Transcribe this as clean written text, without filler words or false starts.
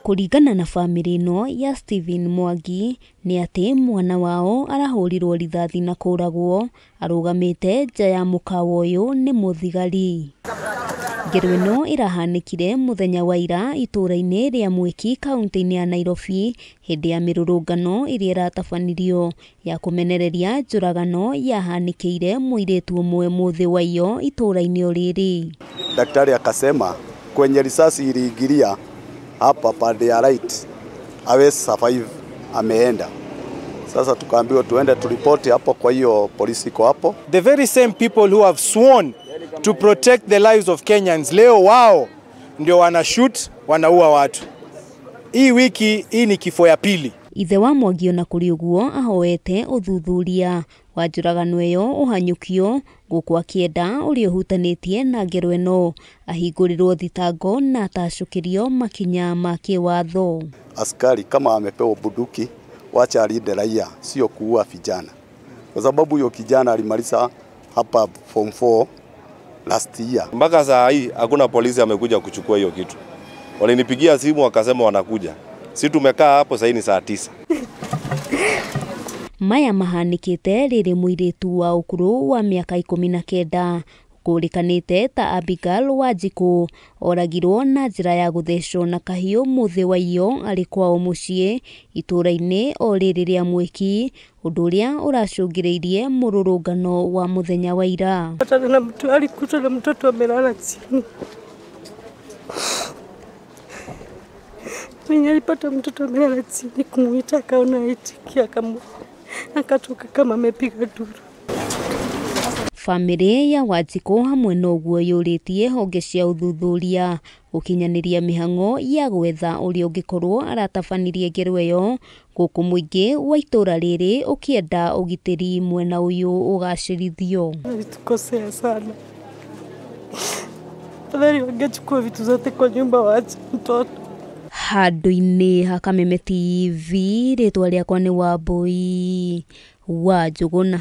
Kuringana na family ino ya Stephen Mwangi ni ati mwana wao arahurirwo rithathi na kuragwo arugamite nja ya mukawa uyu ni muthigari. Ngero ino irahanikire muthenya wa ira itura-ini ria Mwiki kaunti-ini ya Nairobi hindi ya mirurungano iria iratabanirio ya kumenereria njuragano yahanikire muiritu umwe muthi wa iyo itura-ini uriri. Daktari akasema kwenye risasi iliingilia hapa pande ya right awe survive ameenda. Sasa tukaambiwa tuende turipoti hapo, kwa hiyo polisi iko hapo. The very same people who have sworn to protect the lives of Kenyans, leo wao ndio wanashoot, wanaua watu. Hii wiki hii ni kifo ya pili. Ithe wa Mwangi ona kuri uguo ahoete uthuthuria wa njuragano iyo uhanyukio guku akienda uri uhutanitie na ngero ino ahingurirwo thitango na atacukirio makinya ma kiwatho. Askari kama amepewa bunduki wacha alinde raia, sio kuua vijana, kwa sababu huyo kijana alimaliza hapa form 4 last year. Mpaka saa hii hakuna polisi amekuja kuchukua hiyo kitu. Walinipigia simu wakasema wanakuja. Sisi tumekaa hapo sasa ni saa 9. Maya mahanikite riri muiritu wa ukuru wa miaka 19 kurikanite ta Abigail Wanjiku oragirwo na njira ya guthecwo na kahiu muthi wa iyo ari kwao mucii itura-ini o riri ria Mwiki, undu uria uracungiriirie mururungano wa muthenya wa ira. Na mtu alikuta na mtoto amelala chini. Mwenye alipata mtoto amelala chini kumuita akaona aitikia akatoka kama amepiga duru. Family ya Wanjiku hamwe noguo yuritie honge cia uthuthuria gukinyaniria mihango ya gwetha uri ungikorwo aratabanirie ngero iyo guku muingi wa itura riri ukienda ugitiri mwena uyu ugacirithio. Tukosea sana. Tafadhali wangechukua vitu zote kwa nyumba waache mtoto. Handu-ini ha Kameme TV ritwa riakwa ni Wambui wa Njuguna.